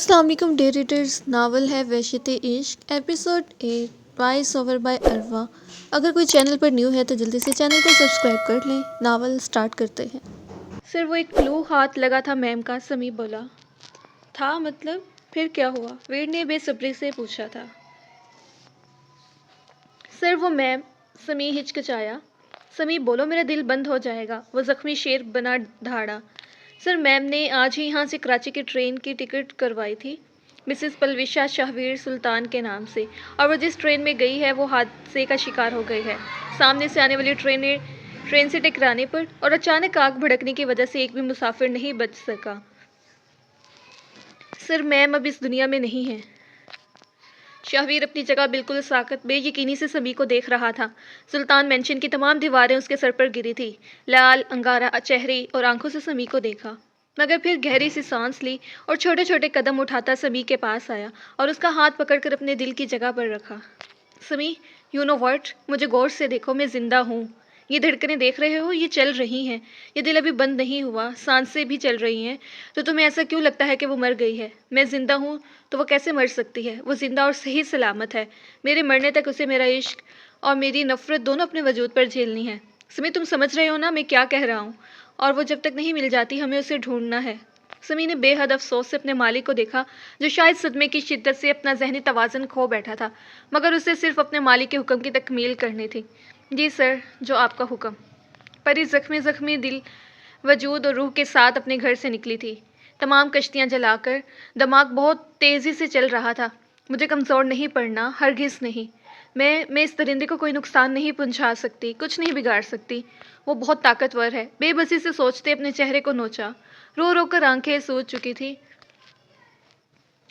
अस्सलाम वालेकुम dear readers. Novel है वहशत इश्क, एपिसोड 8, वॉइस ओवर बाय अरवा। अगर कोई चैनल पर न्यू है तो जल्दी से चैनल को सब्सक्राइब कर लें। नावल स्टार्ट करते हैं। सर वो एक क्लू हाथ लगा था मैम का, समी बोला। था मतलब? फिर क्या हुआ? वीर ने बेसब्री से पूछा था। सर वो मैम, समी हिचकिचाया। समी बोलो, मेरा दिल बंद हो जाएगा, वो जख्मी शेर बना धाड़ा। सर मैम ने आज ही यहाँ से कराची की ट्रेन की टिकट करवाई थी, मिसेस पलविशा शाहवीर सुल्तान के नाम से, और वो जिस ट्रेन में गई है वो हादसे का शिकार हो गई है। सामने से आने वाली ट्रेन से टकराने पर और अचानक आग भड़कने की वजह से एक भी मुसाफिर नहीं बच सका। सर मैम अब इस दुनिया में नहीं है। शाहवीर अपनी जगह बिल्कुल साकत बेयकीनी से समी को देख रहा था। सुल्तान मेंशन की तमाम दीवारें उसके सर पर गिरी थी। लाल अंगारा चेहरे और आंखों से समी को देखा, मगर फिर गहरी सी सांस ली और छोटे छोटे कदम उठाता समी के पास आया और उसका हाथ पकड़कर अपने दिल की जगह पर रखा। समी, यू नो व्हाट, मुझे गौर से देखो, मैं जिंदा हूँ। ये धड़कनें देख रहे हो, ये चल रही हैं। ये दिल अभी बंद नहीं हुआ, सांसें भी चल रही हैं। तो तुम्हें ऐसा क्यों लगता है कि वो मर गई है? मैं जिंदा हूँ तो वो कैसे मर सकती है? वो जिंदा और सही सलामत है। मेरे मरने तक उसे मेरा इश्क और मेरी नफरत दोनों अपने वजूद पर झेलनी है। समी, तुम समझ रहे हो ना मैं क्या कह रहा हूँ? और वो जब तक नहीं मिल जाती हमें उसे ढूंढना है। समी ने बेहद अफसोस से अपने मालिक को देखा, जो शायद सदमे की शिद्दत से अपना जहनी तवाज़ुन खो बैठा था, मगर उसे सिर्फ अपने मालिक के हुक्म की तकमील करनी थी। जी सर, जो आपका हुक्म। परी जख्मी जख्मी दिल, वजूद और रूह के साथ अपने घर से निकली थी, तमाम कश्तियाँ जलाकर। दिमाग बहुत तेज़ी से चल रहा था। मुझे कमज़ोर नहीं पड़ना, हरगिज़ नहीं। मैं इस दरिंदे को कोई नुकसान नहीं पहुंचा सकती, कुछ नहीं बिगाड़ सकती। वो बहुत ताकतवर है। बेबसी से सोचते अपने चेहरे को नोचा। रो रो कर आंखें सूज चुकी थी।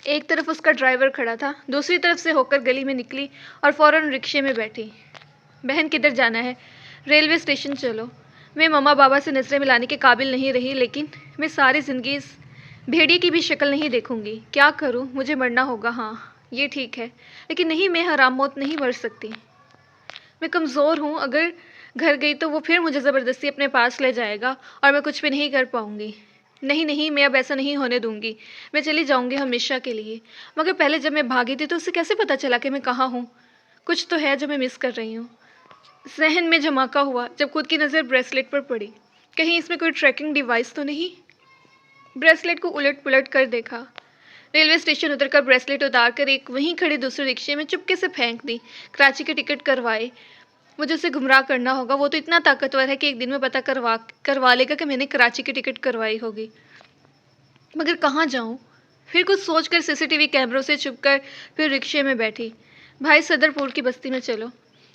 एक तरफ उसका ड्राइवर खड़ा था, दूसरी तरफ से होकर गली में निकली और फौरन रिक्शे में बैठी। बहन, किधर जाना है? रेलवे स्टेशन चलो। मैं मम्मा बाबा से नजरें मिलाने के काबिल नहीं रही, लेकिन मैं सारी ज़िंदगी इस भेड़िए की भी शक्ल नहीं देखूंगी। क्या करूं? मुझे मरना होगा। हाँ, ये ठीक है, लेकिन नहीं, मैं हराम मौत नहीं मर सकती। मैं कमज़ोर हूँ, अगर घर गई तो वो फिर मुझे ज़बरदस्ती अपने पास ले जाएगा और मैं कुछ भी नहीं कर पाऊंगी। नहीं नहीं, मैं अब ऐसा नहीं होने दूंगी। मैं चली जाऊंगी हमेशा के लिए। मगर पहले जब मैं भागी थी तो उसे कैसे पता चला कि मैं कहाँ हूँ? कुछ तो है जो मैं मिस कर रही हूँ। जहन में झमाका हुआ जब खुद की नज़र ब्रेसलेट पर पड़ी। कहीं इसमें कोई ट्रैकिंग डिवाइस तो नहीं? ब्रेसलेट को उलट पुलट कर देखा। रेलवे स्टेशन उतरकर ब्रेसलेट उतार कर एक वहीं खड़े दूसरे रिक्शे में चुपके से फेंक दी। कराची के टिकट करवाए। मुझे उसे गुमराह करना होगा। वो तो इतना ताकतवर है कि एक दिन में पता करवा लेगा कि मैंने कराची की टिकट करवाई होगी। मगर कहाँ जाऊँ? फिर कुछ सोचकर सीसीटीवी कैमरों से छुपकर फिर रिक्शे में बैठी। भाई, सदरपुर की बस्ती में चलो।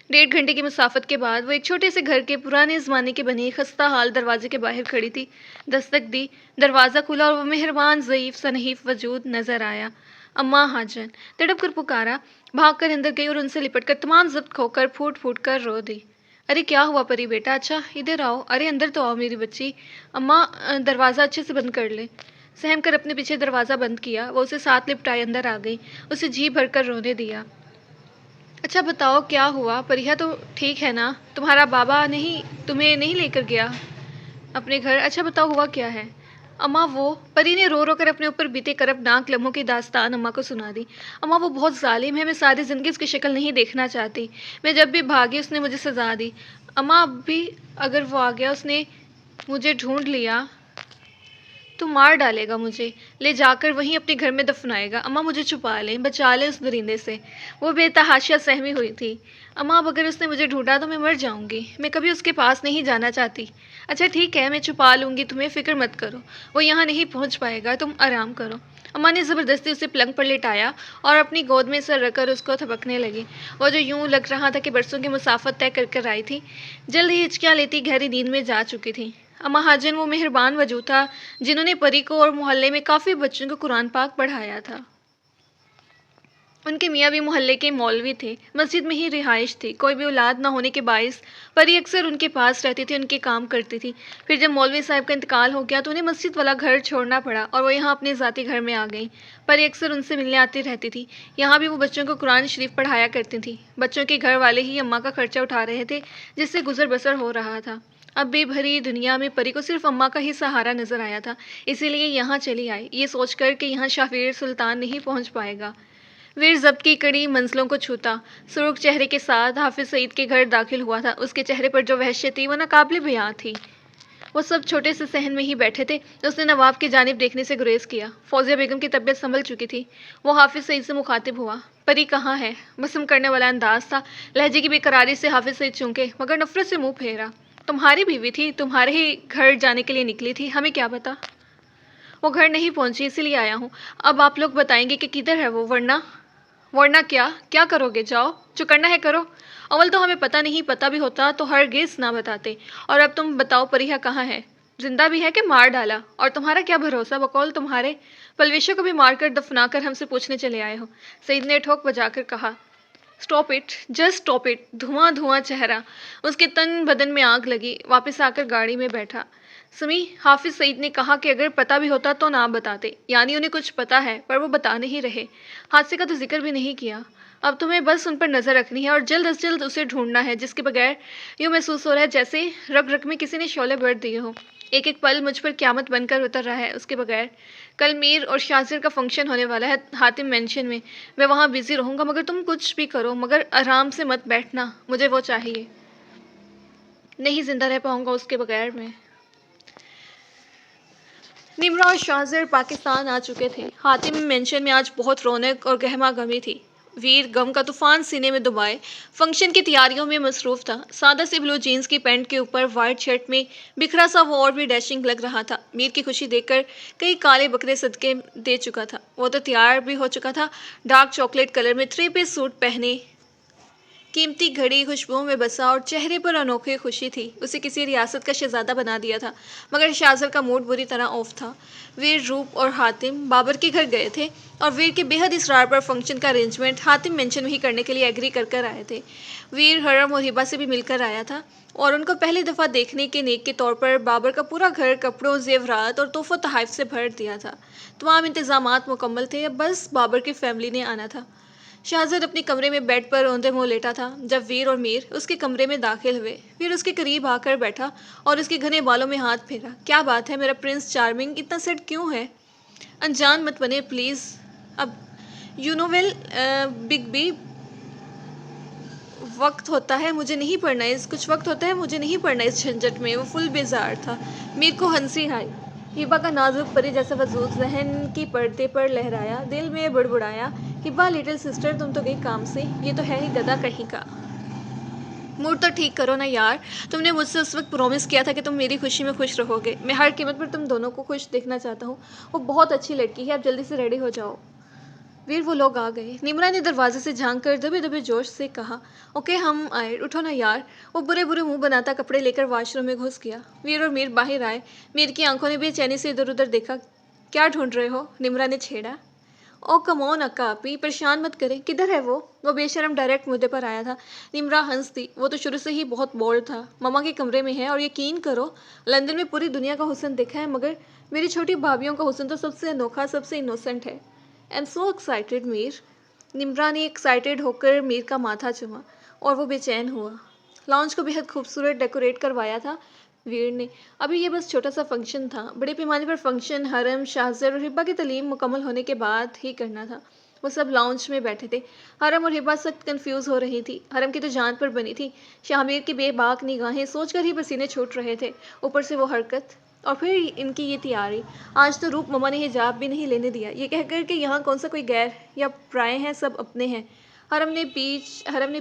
1.5 घंटे की मुसाफत के बाद वो एक छोटे से घर के पुराने ज़माने के बने खस्ता हाल दरवाजे के बाहर खड़ी थी। दस्तक दी, दरवाज़ा खुला और वो मेहरबान ज़ईफ़ सा नहीफ वजूद नज़र आया। अम्मा हाजन, तड़प कर पुकारा। भाग कर अंदर गई और उनसे लिपट कर तमाम ज़ब्त खोकर फूट फूट कर रो दी। अरे क्या हुआ परी बेटा? अच्छा इधर आओ। अरे अंदर तो आओ मेरी बच्ची। अम्मा, दरवाज़ा अच्छे से बंद कर ले। सहम कर अपने पीछे दरवाज़ा बंद किया। वो उसे साथ लिपटाए अंदर आ गई, उसे जी भर कर रोने दिया। अच्छा बताओ क्या हुआ? परिया तो ठीक है ना? तुम्हारा बाबा नहीं तुम्हें नहीं लेकर गया अपने घर? अच्छा बताओ हुआ क्या है? अम्मा वो, परी ने रो रो कर अपने ऊपर बीते करबनाक लम्हों की दास्तान अम्मा को सुना दी। अम्मा वो बहुत जालिम है, मैं सारी ज़िंदगी उसकी शक्ल नहीं देखना चाहती। मैं जब भी भागी उसने मुझे सजा दी। अम्मा अब भी अगर वो आ गया, उसने मुझे ढूंढ लिया तो मार डालेगा मुझे, ले जाकर वहीं अपने घर में दफनाएगा। अम्मा मुझे छुपा लें, बचा लें उस दरिंदे से। वो बेतहाशा सहमी हुई थी। अम्मा अब अगर उसने मुझे ढूंढा तो मैं मर जाऊंगी, मैं कभी उसके पास नहीं जाना चाहती। अच्छा ठीक है, मैं छुपा लूँगी तुम्हें, फ़िक्र मत करो, वो यहाँ नहीं पहुँच पाएगा, तुम आराम करो। अम्मा ने ज़बरदस्ती उसे पलंग पर लिटाया और अपनी गोद में सर रखकर उसको थपकने लगी। वो जो यूं लग रहा था कि बरसों की मुसाफत तय कर कर आई थी, जल्द ही हिचकियाँ लेती गहरी नींद में जा चुकी थी। अम्मा हाजन वो मेहरबान वजूद था जिन्होंने परी को और मोहल्ले में काफ़ी बच्चों को कुरान पाक पढ़ाया था। उनके मियाँ भी मोहल्ले के मौलवी थे, मस्जिद में ही रिहाइश थी। कोई भी औलाद ना होने के बायस परी अक्सर उनके पास रहती थी, उनके काम करती थी। फिर जब मौलवी साहब का इंतकाल हो गया तो उन्हें मस्जिद वाला घर छोड़ना पड़ा और वो यहाँ अपने ज़ाती घर में आ गई। परी अक्सर उनसे मिलने आती रहती थी। यहाँ भी वो बच्चों को कुरान शरीफ पढ़ाया करती थी। बच्चों के घर वाले ही अम्मा का खर्चा उठा रहे थे, जिससे गुजर बसर हो रहा था। अब बेभरी दुनिया में परी को सिर्फ अम्मा का ही सहारा नजर आया था, इसीलिए यहाँ चली आई, ये सोचकर कि यहाँ शाफिर सुल्तान नहीं पहुँच पाएगा। वीर जब्त की कड़ी मंजिलों को छूता सुर्ख चेहरे के साथ हाफिज सईद के घर दाखिल हुआ था। उसके चेहरे पर जो वहशत थी वो नाकाबिले बयां थी। वो सब छोटे से सहन में ही बैठे थे। उसने नवाब की जानिब देखने से गुरेज किया। फौजिया बेगम की तबीयत संभल चुकी थी। वो हाफिज सईद से मुखातिब हुआ। परी कहाँ है? मसम करने वाला अंदाज था। लहजे की बेकरारी से हाफिज सईद चूंके मगर नफरत से मुंह फेरा। तुम्हारी बीवी थी, तुम्हारे ही घर जाने के लिए निकली थी, हमें क्या पता। वो घर नहीं पहुंची, इसीलिए आया हूँ। अब आप लोग बताएंगे कि किधर है वो, वरना वरना क्या क्या करोगे? जाओ, जो करना है करो। अव्वल तो हमें पता नहीं, पता भी होता तो हरगिज़ ना बताते। और अब तुम बताओ, परिहा कहाँ है? जिंदा भी है कि मार डाला? और तुम्हारा क्या भरोसा, बकौल तुम्हारे पलवेशों को भी मारकर दफनाकर हमसे पूछने चले आए हो। सईद ने ठोक बजाकर कहा। Stop it, just stop it. धुआं धुआं चेहरा, उसके तन बदन में आग लगी। वापस आकर गाड़ी में बैठा। सुमी, हाफिज सईद ने कहा कि अगर पता भी होता तो ना बताते, यानी उन्हें कुछ पता है पर वो बता नहीं रहे। हादसे का तो जिक्र भी नहीं किया। अब तुम्हें बस उन पर नज़र रखनी है और जल्द अज जल्द उसे ढूंढना है, जिसके बगैर यूँ महसूस हो रहा है जैसे रग रग में किसी ने शोले भर दिए हो। एक एक पल मुझ पर क़यामत बनकर उतर रहा है उसके बगैर। कल मीर और शाजिर का फंक्शन होने वाला है हातिम मेंशन में। मैं वहाँ बिज़ी रहूँगा, मगर तुम कुछ भी करो मगर आराम से मत बैठना, मुझे वो चाहिए। नहीं जिंदा रह पाऊँगा उसके बगैर मैं। निमरा और शाहजर पाकिस्तान आ चुके थे। हातिम मेंशन में आज बहुत रौनक और गहमा गमी थी। वीर गम का तूफान सीने में दबाए फंक्शन की तैयारियों में मसरूफ था। सादा सी ब्लू जीन्स की पैंट के ऊपर वाइट शर्ट में बिखरा सा वो और भी डैशिंग लग रहा था। मीर की खुशी देखकर कई काले बकरे सदके दे चुका था। वो तो तैयार भी हो चुका था। डार्क चॉकलेट कलर में 3 पीस सूट पहने, कीमती घड़ी खुशबुओं में बसा और चेहरे पर अनोखी खुशी थी। उसे किसी रियासत का शहजादा बना दिया था। मगर शाहजर का मूड बुरी तरह ऑफ था। वीर, रूप और हातिम बाबर के घर गए थे और वीर के बेहद इसरार पर फंक्शन का अरेंजमेंट हातिम मेंशन में ही करने के लिए एग्री कर आए थे। वीर हरम और हिबा से भी मिलकर आया था और उनको पहली दफ़ा देखने के नेक के तौर पर बाबर का पूरा घर कपड़ों, जेवरात और तोहफा तहाइफ से भर दिया था। तमाम इंतजामात मुकम्मल थे, अब बस बाबर की फैमिली ने आना था। शाहजद अपने कमरे में बेड पर औंधे मुंह लेटा था जब वीर और मीर उसके कमरे में दाखिल हुए। वीर उसके करीब आकर बैठा और उसके घने बालों में हाथ फेरा। क्या बात है मेरा प्रिंस चार्मिंग, इतना सेट क्यों है? अनजान मत बने प्लीज़। अब you know well Big B, वक्त होता है मुझे नहीं पढ़ना इस कुछ वक्त होता है मुझे नहीं पढ़ना इस झंझट में। वो फुल बेजार था। मीर को हंसी आई। हिबा का नाजुक परी जैसा वजूद जहन की पर्दे पर लहराया। दिल में बुड़बुड़ाया, हिबा लिटिल सिस्टर तुम तो गई काम से, ये तो है ही गधा कहीं का। मूड तो ठीक करो ना यार। तुमने मुझसे उस वक्त प्रॉमिस किया था कि तुम मेरी खुशी में खुश रहोगे। मैं हर कीमत पर तुम दोनों को खुश देखना चाहता हूँ। वो बहुत अच्छी लड़की है, अब जल्दी से रेडी हो जाओ। वीर, वो लोग आ गए। निमरा ने दरवाजे से झांक कर दबे दबे जोश से कहा। ओके हम आए, उठो ना यार। वो बुरे बुरे मुंह बनाता कपड़े लेकर वाशरूम में घुस गया। वीर और मीर बाहर आए। मीर की आंखों ने बेचैनी से इधर उधर देखा। क्या ढूंढ रहे हो? निमरा ने छेड़ा। ओ कम ऑन अक्का आपी, परेशान मत करें। किधर है वो बेशरम डायरेक्ट मुद्दे पर आया था। निमरा हंस दी। वो तो शुरू से ही बहुत बोल्ड था। ममा के कमरे में है और यकीन करो लंदन में पूरी दुनिया का हुस्न देखा है, मगर मेरी छोटी भाभीियों का हुस्न तो सबसे अनोखा, सबसे इनोसेंट है। I am so excited Mir. Nimra ने एक्साइटेड होकर मीर का माथा चूमा और वो बेचैन हुआ। लॉन्च को बेहद खूबसूरत डेकोरेट करवाया था वीर ने। अभी ये बस छोटा सा फंक्शन था। बड़े पैमाने पर फंक्शन हरम, शाहजर और हिब्बा की तालीम मुकम्मल होने के बाद ही करना था। वो सब लाउंज में बैठे थे। हरम और हिब्बा सख्त कंफ्यूज हो रही थी। हरम की तो जान पर बनी थी। शाहमीर की बेबाक निगाहें सोचकर ही पसीने छूट रहे थे। ऊपर से वो हरकत और फिर इनकी ये तैयारी। आज तो रूप ममा ने हिजाब भी नहीं लेने दिया, ये कहकर कि यहाँ कौन सा कोई गैर या प्राय हैं, सब अपने हैं। हरम ने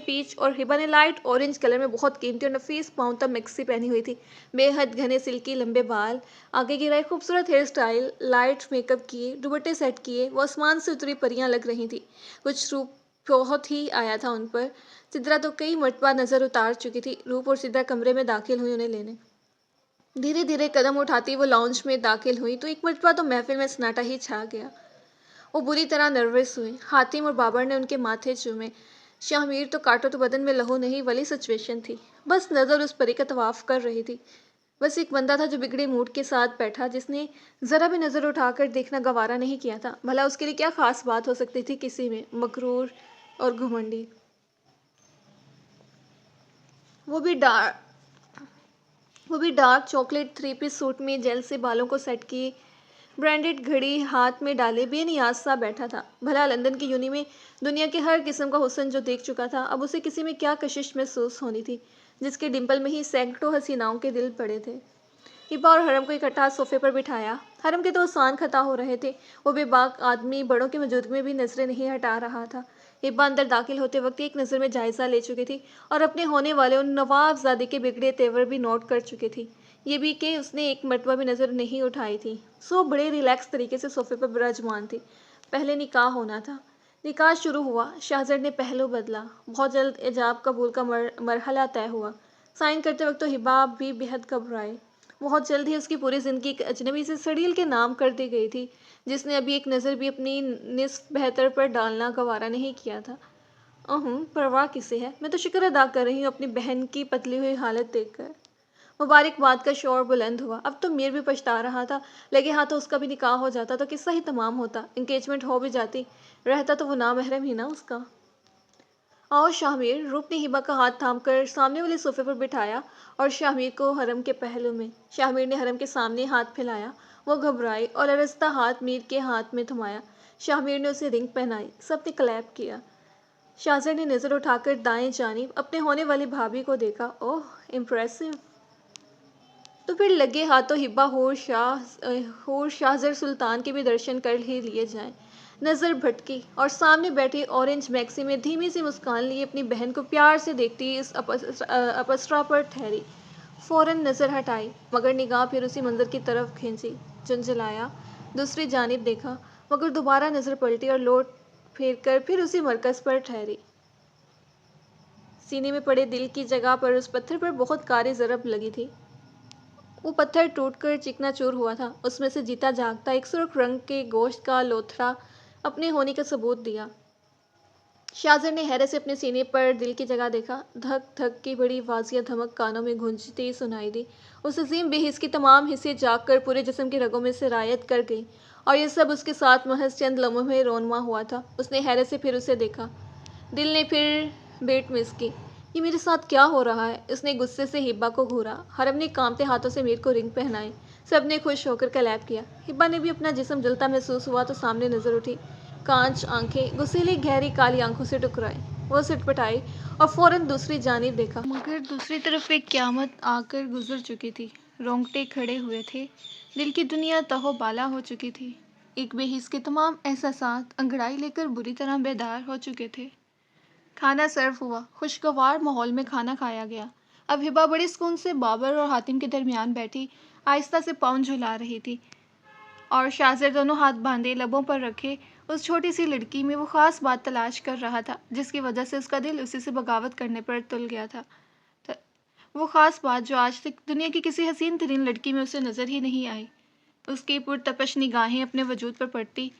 पीच और हिबा ने लाइट ऑरेंज कलर में बहुत कीमती और नफीस पाँव तक मैक्सी पहनी हुई थी। बेहद घने सिल्की लंबे बाल, आगे गिराए खूबसूरत हेयर स्टाइल, लाइट मेकअप किए, दुपट्टे सेट किए, वो आसमान से उतरी परियां लग रही थी। कुछ रूप बहुत ही आया था उन पर। सिद्रा तो कई मरतबा नज़र उतार चुकी थी। रूप और सिद्रा कमरे में दाखिल हुई उन्हें लेने। धीरे धीरे कदम उठाती वो लाउंज में दाखिल हुई तो एक मरतबा तो महफिल में सन्नाटा ही छा गया। वो बुरी तरह नर्वस हुई। हातिम और बाबर ने उनके माथे चूमे। शाहमीर तो काटो तो बदन में लहू नहीं वाली सिचुएशन थी। बस नज़र उस परी का तवाफ कर रही थी। बस एक बंदा था जो बिगड़े मूड के साथ बैठा, जिसने ज़रा भी नज़र उठाकर देखना गवारा नहीं किया था। भला उसके लिए क्या ख़ास बात हो सकती थी किसी में, मकरूर और घुमंडी। वो भी वो भी डार्क चॉकलेट 3 पीस सूट में जेल से बालों को सेट किए, ब्रांडेड घड़ी हाथ में डाले बेनियाज सा बैठा था। भला लंदन की यूनी में दुनिया के हर किस्म का हुस्न जो देख चुका था, अब उसे किसी में क्या कशिश महसूस होनी थी, जिसके डिंपल में ही सैकड़ों हसीनाओं के दिल पड़े थे। हिब्बा और हरम को इकट्ठा सोफे पर बिठाया। हरम के तो सान खता हो रहे थे। वो बेबाक आदमी बड़ों की मौजूदगी में भी नजरें नहीं हटा रहा था। हिब्बा अंदर दाखिल होते वक्त एक नज़र में जायजा ले चुकी थी और अपने होने वाले उन नवाबजादे के बिगड़े तेवर भी नोट कर चुकी थी। ये भी कि उसने एक मरतबा भी नज़र नहीं उठाई थी। सो बड़े रिलैक्स तरीके से सोफे पर विराजमान थी। पहले निकाह होना था। निकाह शुरू हुआ। शाहजद ने पहलू बदला। बहुत जल्द इजाब कबूल का मरहला तय हुआ। साइन करते वक्त तो हिब्बा भी बेहद घबराए। बहुत जल्द ही उसकी पूरी ज़िंदगी एक अजनबी से सड़ील के नाम कर दी गई थी, जिसने अभी एक नज़र भी अपनी निस्फ बेहतर पर डालना गवारा नहीं किया था। परवाह किसे है, मैं तो शुक्र अदा कर रही हूँ अपनी बहन की पतली हुई हालत देखकर। मुबारकबाद का शोर बुलंद हुआ। अब तो मीर भी पछता रहा था। लगे हाथों उसका भी निकाह हो जाता तो किस्सा ही तमाम होता, इंगेजमेंट हो भी जाती, रहता तो वो नामहरम ही ना उसका। आओ शाहमीर, रूप ने हिबा का हाथ थामकर सामने वाले सोफे पर बिठाया और शाहमीर को हरम के पहलू में। शाहमीर ने हरम के सामने हाथ फैलाया। वो घबराई और अरसता हाथ मीर के हाथ में थमाया। शाहमीर ने उसे रिंग पहनाई। सबने क्लैप किया। शाहजर ने नज़र उठाकर दाएं जानिब अपने होने वाली भाभी को देखा। ओह, इम्प्रेसिव। तो फिर लगे हाथों हिब्बा हूर शाहजर सुल्तान के भी दर्शन कर ही लिए जाएं। नज़र भटकी और सामने बैठी ऑरेंज मैक्सी में धीमी सी मुस्कान लिए अपनी बहन को प्यार से देखती इस अपस्रा पर ठहरी। फौरन नज़र हटाई, मगर निगाह फिर उसी मंजर की तरफ खींची। झुंझलाया, दूसरी जानिब देखा, मगर दोबारा नज़र पलटी और लौट फेर कर फिर उसी मरकज़ पर ठहरी। सीने में पड़े दिल की जगह पर उस पत्थर पर बहुत कारी ज़रब लगी थी। वो पत्थर टूटकर चिकनाचूर हुआ था। उसमें से जीता जागता एक सुर्ख रंग के गोश्त का लोथड़ा अपने होने का सबूत दिया। शाहजर ने हैरत से अपने सीने पर दिल की जगह देखा। धक धक की बड़ी वाजिया धमक कानों में गूंजती सुनाई दी। उस अजीम बेहिस की तमाम हिस्से जागकर पूरे जिस्म की रगों में सिरायत कर गई और ये सब उसके साथ महज चंद लम्हों में रोनमा हुआ था। उसने हैरत से फिर उसे देखा। दिल ने फिर बेट मिस की। ये मेरे साथ क्या हो रहा है? उसने गुस्से से हिब्बा को घूरा। हरम ने कांपते हाथों से मीर को रिंग पहनाई। सब ने खुश होकर कलैप किया। हिब्बा ने भी अपना जिस्म जलता महसूस हुआ तो सामने नजर उठी। कांच आंखें गुस्सेली गहरी काली आंखों से टकराई। वो सिटपटाई और फौरन दूसरी जानिब देखा, मगर दूसरी तरफ एक क़यामत आकर गुजर चुकी थी। रोंगटे खड़े हुए थे। दिल की दुनिया तहो-बाला हो चुकी थी। एक बेहिस के तमाम एहसासात अंगड़ाई लेकर बुरी तरह बेदार हो चुके थे। खाना सर्व हुआ। खुशगवार माहौल में खाना खाया गया। अब हिबा बड़े सुकून से बाबर और हातिम के दरमियान बैठी आहिस्ता से पाँव झुला रही थी और शाहज़र दोनों हाथ बांधे लबों पर रखे उस छोटी सी लड़की में वो ख़ास बात तलाश कर रहा था, जिसकी वजह से उसका दिल उसी से बगावत करने पर तुल गया था। वो ख़ास बात जो आज तक दुनिया की किसी हसीन तरीन लड़की में उसे नज़र ही नहीं आई। उसकी पुरतपश निगाहें अपने वजूद पर पड़ती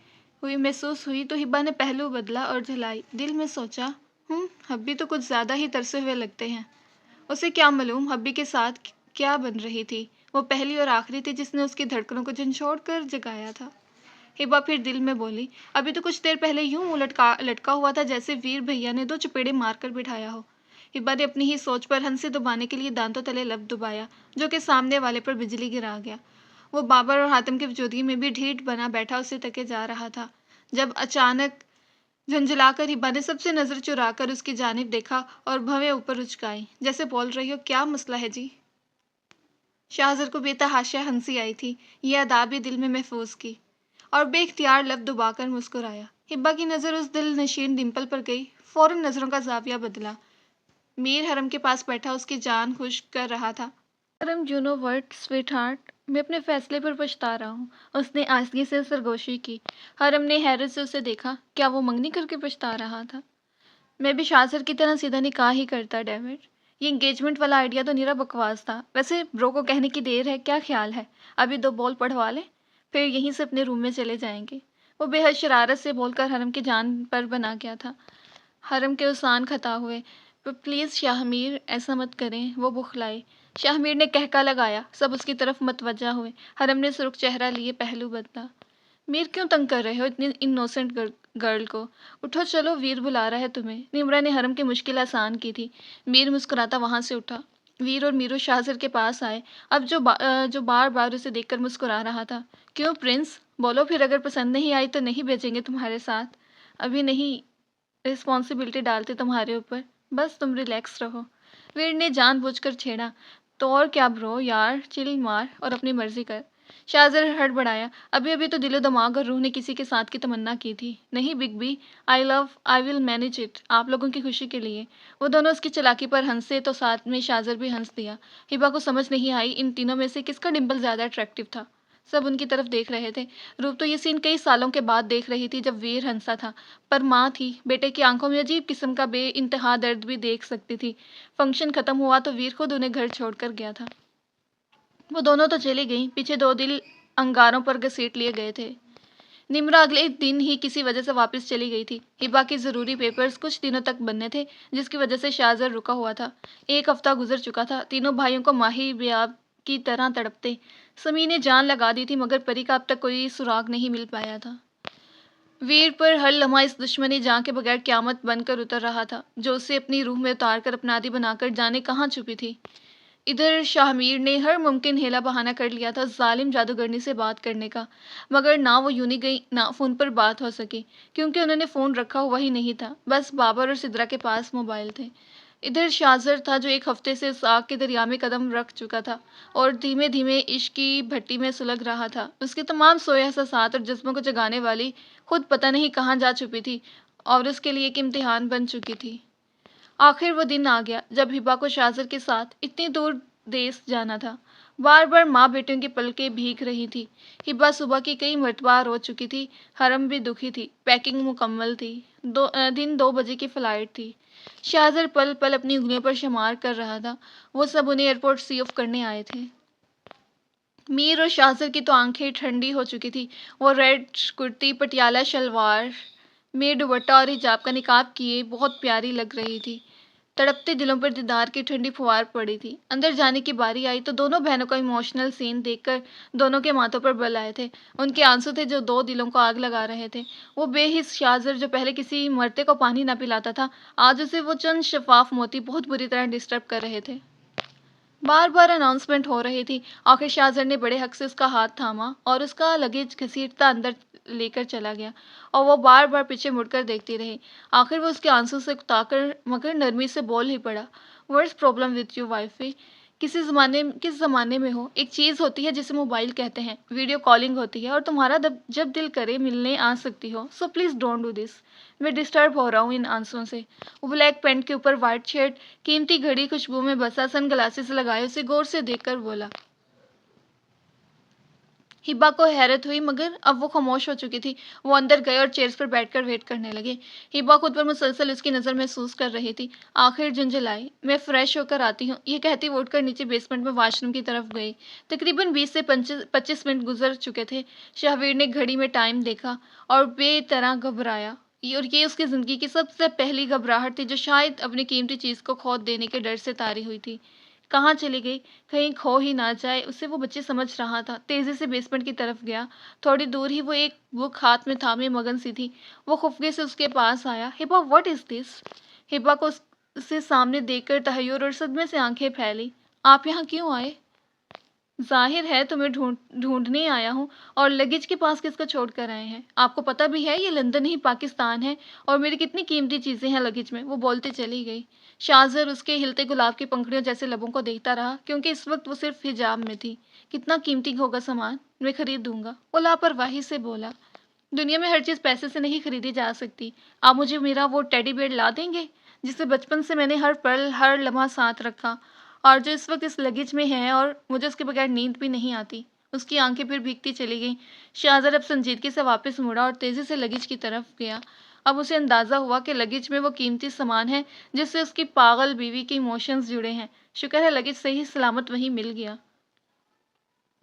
हुई महसूस हुई तो हिब्बा ने पहलू बदला और झुलाई। दिल में सोचा, हब्बी तो कुछ ज़्यादा ही तरसे हुए लगते हैं। उसे क्या मालूम हब्बी के साथ क्या बन रही थी। वो पहली और आखिरी थी जिसने उसकी धड़कनों को झंझोड़ कर जगाया था। हिब्बा फिर दिल में बोली, अभी तो कुछ देर पहले यूं लटका हुआ था जैसे वीर भैया ने 2 चपेड़े मारकर बिठाया हो। हिब्बा ने अपनी ही सोच पर हंसी दबाने के लिए दांतों तले लब दबाया, जो कि सामने वाले पर बिजली गिरा गया। वो बाबर और हातिम की वजूदगी में भी ढीठ बना बैठा उसे तके जा रहा था, जब अचानक झंझलाकर हिब्बा ने सबसे नज़र चुराकर उसकी जानिब देखा और भवें ऊपर उचकाई, जैसे बोल रही हो, क्या मसला है जी? शाहजर को बेतहाशा हंसी आई थी। यह अदा भी दिल में महफूज की और बेख्तियार लब दबाकर मुस्कुराया। हिब्बा की नज़र उस दिल नशीन डिम्पल पर गई। फौरन नज़रों का जाविया बदला। मीर हरम के पास बैठा उसकी जान खुश कर रहा था। हरम, you know what sweet heart, मैं अपने फैसले पर पछता रहा हूँ। उसने आसगी से सरगोशी की। हरम ने हैरत से उसे देखा। क्या वो मंगनी करके पछता रहा था? मैं भी शाहजर की तरह सीधा निकाह ही करता डेविड। ये एंगेजमेंट वाला आइडिया तो निरा बकवास था। वैसे ब्रो को कहने की देर है, क्या ख्याल है? अभी 2 बॉल पढ़वा लें, फिर यहीं से अपने रूम में चले जाएंगे। वो बेहद शरारत से बोलकर हरम की जान पर बना गया था। हरम के उसान खता हुए, पर प्लीज़ शाहमीर ऐसा मत करें, वो बुखलाए। शाहमीर ने कहका लगाया। सब उसकी तरफ मतवज्जा हुए। हरम ने सुर्ख चेहरा लिए पहलू बदला। मीर, क्यों तंग कर रहे हो इतनी इनोसेंट गर्ल को? उठो चलो, वीर बुला रहा है तुम्हें। निम्रा ने हरम की मुश्किल आसान की थी। मीर मुस्कुराता वहां से उठा। वीर और मीरू शाहज़र के पास आए, अब जो बार-बार उसे देखकर मुस्कुरा रहा था। "क्यों प्रिंस? बोलो फिर, अगर पसंद नहीं आई तो नहीं भेजेंगे तुम्हारे साथ। अभी नहीं रिस्पॉन्सिबिलिटी डालते तुम्हारे ऊपर, बस तुम रिलैक्स रहो।" वीर ने जानबूझकर छेड़ा। "तो और क्या ब्रो यार, चिल मार और अपनी मर्ज़ी कर।" शाहज़र हड़बड़ाया। अभी-अभी तो दिलो-दिमाग और रूह ने किसी के साथ की तमन्ना की थी। "नहीं Big B, I will manage it, आप लोगों की खुशी के लिए।" वो दोनों उसकी चालाकी पर हँसे तो साथ में शाहज़र भी हँस दिया। हिबा को समझ नहीं आई इन तीनों में से किसका डिंपल ज़्यादा अट्रैक्टिव था। सब उनकी तरफ देख रहे थे। रूप तो ये सीन कई सालों के बाद देख रही थी जब वीर हँसा था, पर माँ थी, बेटे की आंखों में अजीब किस्म का बेइंतहा दर्द भी देख सकती थी। फंक्शन खत्म हुआ तो वीर खुद उन्हें घर छोड़कर गया था। वो दोनों तो चली गईं, पीछे 2 दिल अंगारों पर घसीट लिए गए थे। निम्रा अगले दिन ही किसी वजह से वापस चली गई थी। हिबा के ज़रूरी पेपर्स कुछ दिनों तक बनने थे, जिसकी वजह से शाहज़र रुका हुआ था। 1 हफ्ता गुजर चुका था, तीनों भाइयों को माही बेआब की तरह तड़पते। समी ने जान लगा दी थी मगर परी का अब तक कोई सुराग नहीं मिल पाया था। वीर पर हर लम्हा इस दुश्मनी जान के बगैर क़यामत बनकर उतर रहा था, जो उसे अपनी रूह में उतार कर अपनादी बनाकर जाने कहाँ छुपी थी। इधर शाहमीर ने हर मुमकिन हेला बहाना कर लिया था जालिम जादूगरनी से बात करने का, मगर ना वो यूं ही गई ना फ़ोन पर बात हो सकी, क्योंकि उन्होंने फ़ोन रखा हुआ ही नहीं था, बस बाबर और सिद्रा के पास मोबाइल थे। इधर शाहज़र था जो 1 हफ्ते से उस आग के दरिया में कदम रख चुका था और धीमे-धीमे इश्क की भट्टी में सुलग रहा था। उसके तमाम सोए एहसासात और जज़्बों को जगाने वाली खुद पता नहीं कहाँ जा छुपी थी और उसके लिए एक इम्तिहान बन चुकी थी। आखिर वो दिन आ गया जब हिबा को शाहज़र के साथ इतनी दूर देश जाना था। बार-बार माँ बेटियों की पलकें भीग रही थी। हिबा सुबह की कई मर्तबा रो चुकी थी, हरम भी दुखी थी, पैकिंग मुकम्मल थी। दिन 2 बजे की फ़्लाइट थी। शाहज़र पल-पल अपनी उँगलियों पर शुमार कर रहा था। वो सब उन्हें एयरपोर्ट सी ऑफ करने आए थे। मीर और शाहज़र की तो आंखें ठंडी हो चुकी थी। वो रेड कुर्ती, पटियाला शलवार में दुपट्टा और हिजाब का निकाब किए बहुत प्यारी लग रही थी। तड़पते दिलों पर दीदार की ठंडी फुहार पड़ी थी। अंदर जाने की बारी आई तो दोनों बहनों का इमोशनल सीन देखकर दोनों के माथों पर बल आए थे। उनके आंसू थे जो 2 दिलों को आग लगा रहे थे। वो बेहिस शाहज़र जो पहले किसी मरते को पानी ना पिलाता था, आज उसे वो चंद शफ़ाफ मोती बहुत बुरी तरह डिस्टर्ब कर रहे थे। बार-बार अनाउंसमेंट हो रही थी। आखिर शाहज़र ने बड़े हक से उसका हाथ थामा और उसका लगेज घसीटता अंदर लेकर चला गया और वो बार-बार पीछे मुड़कर देखती रही। आखिर वो उसके आंसू से उकताकर मगर नरमी से बोल ही पड़ा, "what's problem with you wifey? किस ज़माने में हो? एक चीज़ होती है जिसे मोबाइल कहते हैं, वीडियो कॉलिंग होती है और तुम्हारा जब दिल करे मिलने आ सकती हो। So please don't do this." मैं डिस्टर्ब हो रहा हूँ इन आंसुओं से। वो ब्लैक पैंट के ऊपर व्हाइट शर्ट, कीमती घड़ी खुशबू में बसा, सनग्लासेस लगाए उसे गौर से देखकर बोला। हिबा को हैरत हुई मगर अब वो खामोश हो चुकी थी। वो अंदर गए और चेयर्स पर बैठकर वेट करने लगे। हिबा खुद पर मुसलसल उसकी नज़र महसूस कर रही थी। आखिर झुंझलाई, "मैं फ्रेश होकर आती हूँ।" ये कहती वो उठकर नीचे बेसमेंट में वॉशरूम की तरफ गई। तकरीबन 20 से 25 मिनट गुजर चुके थे। शाहवीर ने घड़ी में टाइम देखा और बेतरह घबराया। ये उसकी ज़िंदगी की सबसे पहली घबराहट थी जो शायद अपनी कीमती चीज़ को खो देने के डर से तारी हुई थी। कहाँ चली गई? कहीं खो ही ना जाए, उसे वो बच्ची समझ रहा था। तेज़ी से बेसमेंट की तरफ गया। थोड़ी दूर ही वो एक बुक हाथ में थामे मगन सी थी। वो खुफ़्ते से उसके पास आया। "Hiba, what is this?" Hiba को उसे सामने देखकर तहय्युर और सदमे से आंखें फैली। "आप यहाँ क्यों आए?" ज़ाहिर है तुम्हें ढूँढने आया हूँ। और लगेज के पास किसको छोड़ कर आए हैं? आपको पता भी है ये लंदन नहीं पाकिस्तान है और मेरी कितनी कीमती चीज़ें हैं लगेज में।" वो बोलते चली गई। शाहज़र उसके हिलते गुलाब की पंखुड़ियों जैसे लबों को देखता रहा, क्योंकि इस वक्त वो सिर्फ हिजाब में थी। "कितना कीमती होगा सामान? मैं खरीद दूँगा।" वो लापरवाही से बोला। "दुनिया में हर चीज़ पैसे से नहीं खरीदी जा सकती। आप मुझे मेरा वो टेडी बेयर ला देंगे, जिसे बचपन से मैंने हर पल, हर लम्हा साथ रखा और जो इस वक्त इस लगेज में है और मुझे उसके बगैर नींद भी नहीं आती।" उसकी आंखें फिर भीगती चली गईं। शाहज़र अब संजीदगी से वापस मुड़ा और तेज़ी से लगेज की तरफ गया। अब उसे अंदाज़ा हुआ कि लगेज में वो कीमती सामान है जिससे उसकी पागल बीवी के इमोशंस जुड़े हैं। शुक्र है लगेज सही सलामत वहीं मिल गया।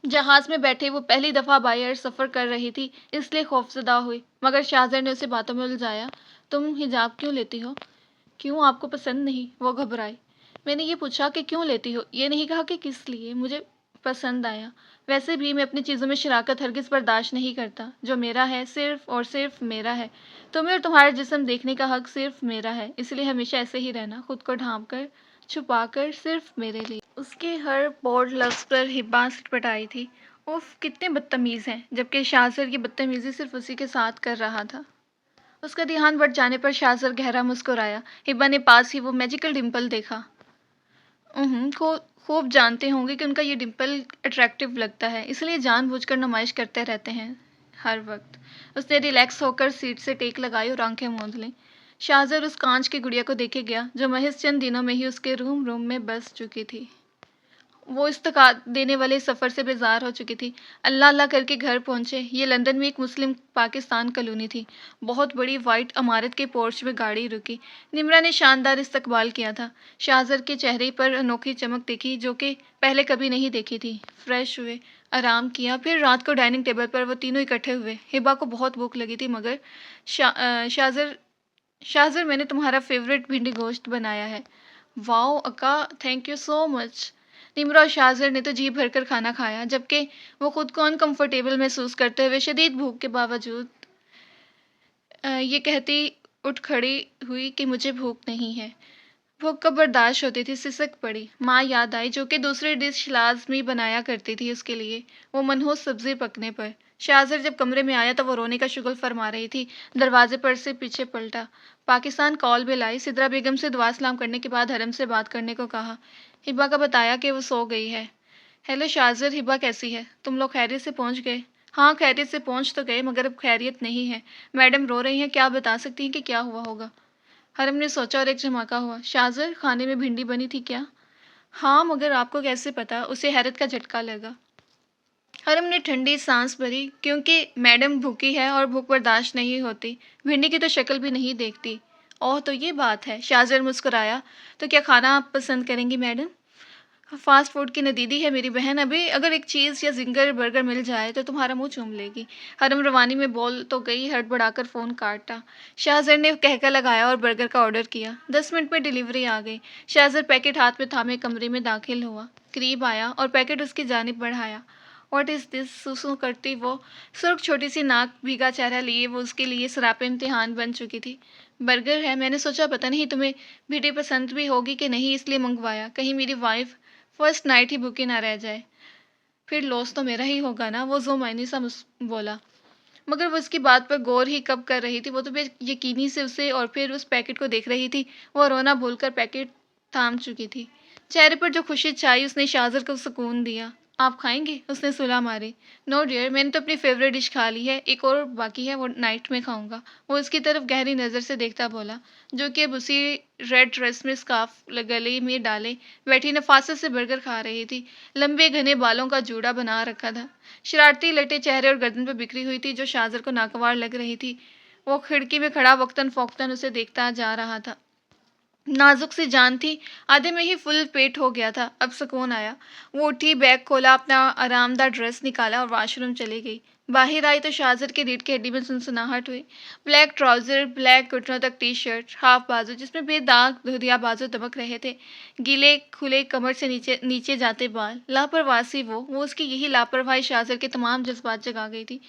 जहाज़ में बैठे वो पहली दफ़ा बाय एयर सफ़र कर रही थी, इसलिए खौफ़ज़दा हुई, मगर शाहज़र ने उसे बातों में उलझाया। "तुम हिजाब क्यों लेती हो?" "क्यों, आपको पसंद नहीं?" वो घबराई। "मैंने ये पूछा कि क्यों लेती हो, ये नहीं कहा कि किस लिए। मुझे पसंद आया। वैसे भी मैं अपनी चीज़ों में शराकत हरगिज़ बर्दाश्त नहीं करता। जो मेरा है सिर्फ़ और सिर्फ़ मेरा है। तुम्हें और तुम्हारा जिस्म देखने का हक़ सिर्फ़ मेरा है, इसलिए हमेशा ऐसे ही रहना, खुद को ढाँप कर, छुपा कर, सिर्फ़ मेरे लिए।" उसके हर बोर्ड लफ्ज़ पर हिब्बा सिटपट आई थी। उफ़! कितने बदतमीज़ हैं, जबकि शाहज़र ये बदतमीज़ी सिर्फ़ उसी के साथ कर रहा था। उसका ध्यान बँट जाने पर शाहज़र गहरा मुस्कुराया। हिब्बा ने पास ही वो मैजिकल डिंपल देखा। को खूब जानते होंगे कि उनका ये डिंपल अट्रैक्टिव लगता है, इसलिए जानबूझकर नुमाइश करते रहते हैं हर वक़्त। उसने रिलैक्स होकर सीट से टेक लगाई और आँखें मूंद लीं। शाहज़र उस कांच की गुड़िया को देखे गया, जो महज़ चंद दिनों में ही उसके रूम में बस चुकी थी। वो इस थका देने वाले सफ़र से बेज़ार हो चुकी थी। अल्लाह-अल्लाह करके घर पहुँचे। ये लंदन में एक मुस्लिम पाकिस्तान कॉलोनी थी। बहुत बड़ी वाइट इमारत के पोर्च में गाड़ी रुकी। निम्रा ने शानदार इस्तकबाल किया था। शाहज़र के चेहरे पर अनोखी चमक दिखी, जो कि पहले कभी नहीं देखी थी। फ्रेश हुए, आराम किया, फिर रात को डाइनिंग टेबल पर वो तीनों इकट्ठे हुए। हिबा को बहुत भूख लगी थी, मगर शाहज़र शाहज़र मैंने तुम्हारा फ़ेवरेट भिंडी गोश्त बनाया है। वाओ अक्का, thank you so much. Nimra और शाहज़र ने तो जी भरकर खाना खाया, जबकि वो खुद को अनकंफर्टेबल महसूस करते हुए शदीद भूख के बावजूद ये कहती उठ खड़ी हुई कि मुझे भूख नहीं है। भूख कब बर्दाश्त होती थी, सिसक पड़ी। माँ याद आई, जो कि दूसरी डिश लाज़मी बनाया करती थी उसके लिए, वो मनहूस सब्ज़ी पकने पर। शाहज़र जब कमरे में आया तो वो रोने का शुगल फरमा रही थी। दरवाजे पर से पीछे पलटा। पाकिस्तान कॉल बेल आई। सिद्रा बेगम से दुआ सलाम करने के बाद हरम से बात करने को कहा। हिबा का बताया कि वो सो गई है। हेलो शाहज़र, हिबा कैसी है? तुम लोग खैरियत से पहुँच गए? हाँ, खैरियत से पहुँच तो गए, मगर अब खैरियत नहीं है। मैडम रो रही हैं, क्या बता सकती हैं कि क्या हुआ होगा? हरम ने सोचा और एक झमाका हुआ। शाहज़र, खाने में भिंडी बनी थी क्या? हाँ, मगर आपको कैसे पता? उसे हैरत का झटका लगा। हरम ने ठंडी सांस भरी, क्योंकि मैडम भूखी है और भूख बर्दाश्त नहीं होती। भिंडी की तो शक्ल भी नहीं देखती। ओह, तो ये बात है। शाहज़र मुस्कुराया। तो क्या खाना आप पसंद करेंगी मैडम? फ़ास्ट फ़ूड की नदीदी है मेरी बहन, अभी अगर एक चीज़ या ज़िंगर बर्गर मिल जाए तो तुम्हारा मुँह चूम लेगी। हरम रवानी में बोल तो गई, हड़बड़ाकर फ़ोन काटा। शाहज़र ने कहका लगाया और बर्गर का ऑर्डर किया। 10 मिनट में डिलीवरी आ गई। शाहज़र पैकेट हाथ में थामे कमरे में दाखिल हुआ। करीब आया और पैकेट उसकी जानिब बढ़ाया। What is this? सूसू करती वो सुर्ख छोटी सी नाक, भीगा चेहरा लिए वो उसके लिए सरापे इम्तिहान बन चुकी थी। बर्गर है, मैंने सोचा पता नहीं तुम्हें भिंडी पसंद भी होगी कि नहीं, इसलिए मंगवाया, कहीं मेरी वाइफ फर्स्ट नाइट ही भूखी ना रह जाए। फिर लॉस तो मेरा ही होगा ना, वो जो मायने सा बोला। मगर वो उसकी बात पर गौर ही कब कर रही थी, वो तो बेयकीनी से उसे और फिर उस पैकेट को देख रही थी। वो रोना भूलकर पैकेट थाम चुकी थी। चेहरे पर जो खुशी छाई, उसने शाहज़र को सुकून दिया। आप खाएंगे? उसने सुला मारी। नो डियर, मैंने तो अपनी फेवरेट डिश खा ली है, एक और बाकी है, वो नाइट में खाऊंगा। वो उसकी तरफ गहरी नज़र से देखता बोला, जो कि अब उसी रेड ड्रेस में स्कार्फ गले में डाले बैठी नफासत से बर्गर खा रही थी। लंबे घने बालों का जूड़ा बना रखा था। शरारती लटे चेहरे और गर्दन पर बिखरी हुई थी, जो शाहज़र को नागवार लग रही थी। वो खिड़की में खड़ा वक्तन फ़ौक़्तन उसे देखता जा रहा था। नाजुक सी जान थी, आधे में ही फुल पेट हो गया था। अब सुकून आया। वो उठी, बैग खोला, अपना आरामदार ड्रेस निकाला और वॉशरूम चली गई। बाहर आई तो शाहज़र की रीढ़ की हड्डी में सनसनाहट हुई। ब्लैक ट्राउज़र, ब्लैक घुटनों तक टी शर्ट, हाफ बाजू जिसमें बेदाग धुरिया बाजू दमक रहे थे, गीले खुले कमर से नीचे नीचे जाते बाल। लापरवाह सी वो उसकी यही लापरवाही शाहज़र के तमाम जज्बात जगा गई थी।